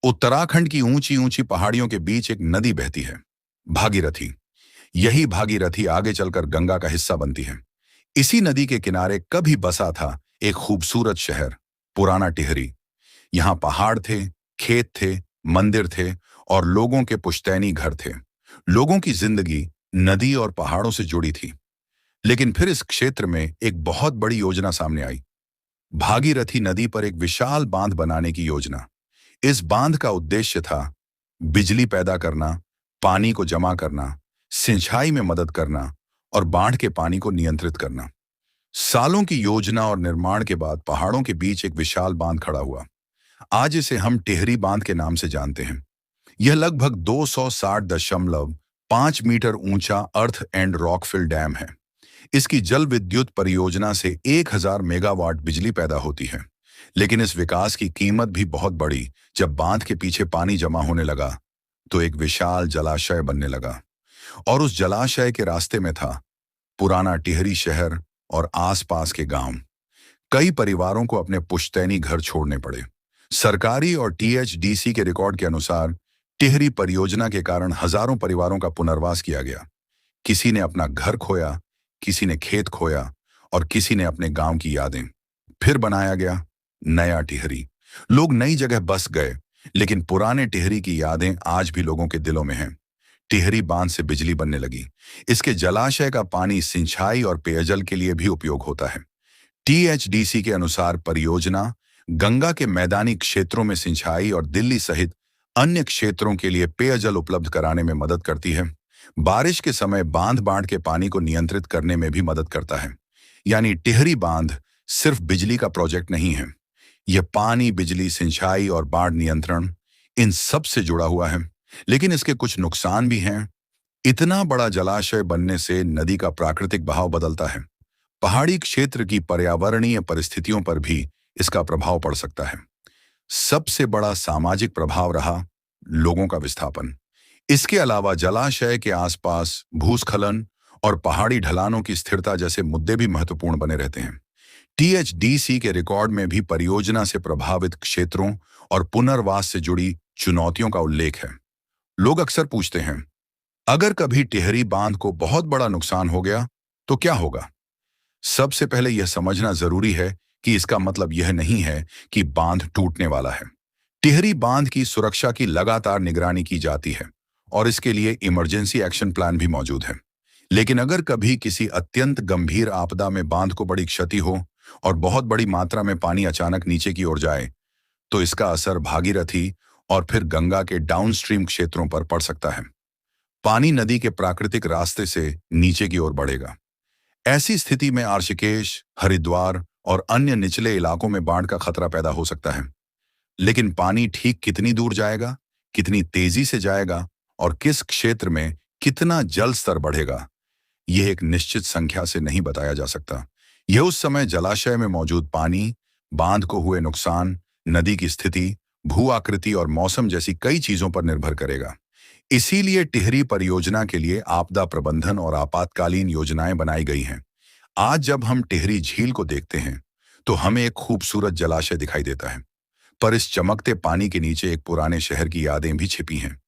उत्तराखंड की ऊंची ऊंची पहाड़ियों के बीच एक नदी बहती है, भागीरथी। यही भागीरथी आगे चलकर गंगा का हिस्सा बनती है। इसी नदी के किनारे कभी बसा था एक खूबसूरत शहर, पुराना टिहरी। यहाँ पहाड़ थे, खेत थे, मंदिर थे और लोगों के पुश्तैनी घर थे। लोगों की जिंदगी नदी और पहाड़ों से जुड़ी थी। लेकिन फिर इस क्षेत्र में एक बहुत बड़ी योजना सामने आई। भागीरथी नदी पर एक विशाल बांध बनाने की योजना। इस बांध का उद्देश्य था बिजली पैदा करना, पानी को जमा करना, सिंचाई में मदद करना और बाढ़ के पानी को नियंत्रित करना। सालों की योजना और निर्माण के बाद पहाड़ों के बीच एक विशाल बांध खड़ा हुआ। आज इसे हम टिहरी बांध के नाम से जानते हैं। यह लगभग 260.5 मीटर ऊंचा अर्थ एंड रॉकफिल डैम है। इसकी जल विद्युत परियोजना से 1000 मेगावाट बिजली पैदा होती है। लेकिन इस विकास की कीमत भी बहुत बढ़ी। जब बांध के पीछे पानी जमा होने लगा तो एक विशाल जलाशय बनने लगा और उस जलाशय के रास्ते में था पुराना टिहरी शहर और आसपास के गांव। कई परिवारों को अपने पुश्तैनी घर छोड़ने पड़े। सरकारी और टीएचडीसी के रिकॉर्ड के अनुसार टिहरी परियोजना के कारण हजारों परिवारों का पुनर्वास किया गया। किसी ने अपना घर खोया, किसी ने खेत खोया और किसी ने अपने गांव की यादें। फिर बनाया गया नया टिहरी। लोग नई जगह बस गए, लेकिन पुराने टिहरी की यादें आज भी लोगों के दिलों में हैं। टिहरी बांध से बिजली बनने लगी। इसके जलाशय का पानी सिंचाई और पेयजल के लिए भी उपयोग होता है। टीएचडीसी के अनुसार परियोजना गंगा के मैदानी क्षेत्रों में सिंचाई और दिल्ली सहित अन्य क्षेत्रों के लिए पेयजल उपलब्ध कराने में मदद करती है। बारिश के समय बांध बाढ़ के पानी को नियंत्रित करने में भी मदद करता है। यानी टिहरी बांध सिर्फ बिजली का प्रोजेक्ट नहीं है, यह पानी, बिजली, सिंचाई और बाढ़ नियंत्रण इन सब से जुड़ा हुआ है। लेकिन इसके कुछ नुकसान भी हैं। इतना बड़ा जलाशय बनने से नदी का प्राकृतिक बहाव बदलता है। पहाड़ी क्षेत्र की पर्यावरणीय परिस्थितियों पर भी इसका प्रभाव पड़ सकता है। सबसे बड़ा सामाजिक प्रभाव रहा लोगों का विस्थापन। इसके अलावा जलाशय के आसपास भूस्खलन और पहाड़ी ढलानों की स्थिरता जैसे मुद्दे भी महत्वपूर्ण बने रहते हैं। टीएचडीसी के रिकॉर्ड में भी परियोजना से प्रभावित क्षेत्रों और पुनर्वास से जुड़ी चुनौतियों का उल्लेख है। लोग अक्सर पूछते हैं, अगर कभी टिहरी बांध को बहुत बड़ा नुकसान हो गया तो क्या होगा? सबसे पहले यह समझना जरूरी है कि इसका मतलब यह नहीं है कि बांध टूटने वाला है। टिहरी बांध की सुरक्षा की लगातार निगरानी की जाती है और इसके लिए इमरजेंसी एक्शन प्लान भी मौजूद है। लेकिन अगर कभी किसी अत्यंत गंभीर आपदा में बांध को बड़ी क्षति हो और बहुत बड़ी मात्रा में पानी अचानक नीचे की ओर जाए, तो इसका असर भागीरथी और फिर गंगा के डाउनस्ट्रीम क्षेत्रों पर पड़ सकता है। पानी नदी के प्राकृतिक रास्ते से नीचे की ओर बढ़ेगा। ऐसी स्थिति में ऋषिकेश, हरिद्वार और अन्य निचले इलाकों में बाढ़ का खतरा पैदा हो सकता है। लेकिन पानी ठीक कितनी दूर जाएगा, कितनी तेजी से जाएगा और किस क्षेत्र में कितना जल स्तर बढ़ेगा, यह एक निश्चित संख्या से नहीं बताया जा सकता। यह उस समय जलाशय में मौजूद पानी, बांध को हुए नुकसान, नदी की स्थिति, भू आकृति और मौसम जैसी कई चीजों पर निर्भर करेगा। इसीलिए टिहरी परियोजना के लिए आपदा प्रबंधन और आपातकालीन योजनाएं बनाई गई हैं। आज जब हम टिहरी झील को देखते हैं तो हमें एक खूबसूरत जलाशय दिखाई देता है, पर इस चमकते पानी के नीचे एक पुराने शहर की यादें भी छिपी हैं।